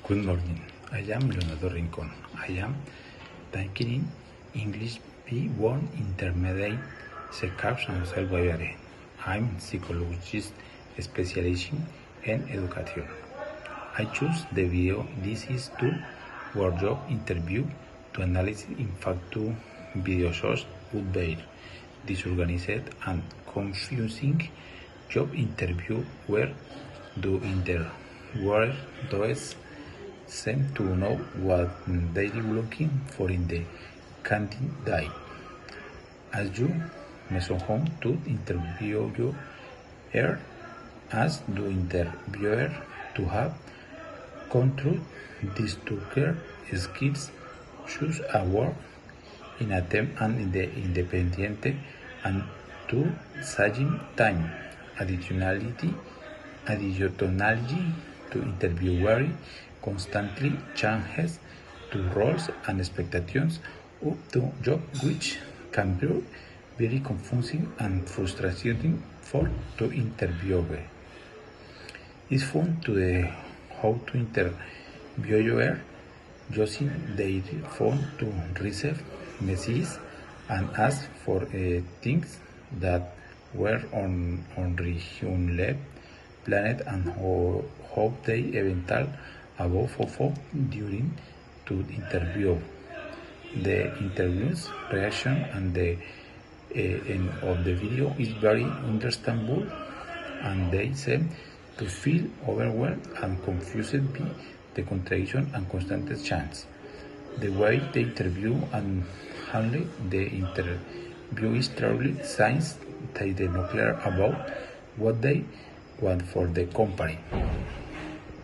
Good morning. I am Leonardo Rincon. I am taking English B1 Intermediate Course and Self-Evaluation. I'm psychologist specializing in education. I choose the video. This is to workshop interview to analyze in fact two video source would be disorganized and confusing job interview where the interviewer does seem to know what they are looking for in the candidate. As you message home to interviewer, ask the interviewer to have control these two care skills, choose a work in a team and in the independent and to same time. Additionally to interviewer constantly changes to roles and expectations of the job, which can be very confusing and frustrating for the interviewer. It's fun to the how to interviewer using their phone to receive messages and ask for things that were on the planet and how they eventually above during to interview. The interview's reaction and the end of the video is very understandable, and they seem to feel overwhelmed and confused by the contradiction and constant change. The way they interview and handle the interview is truly signs they are not clear about what they want for the company.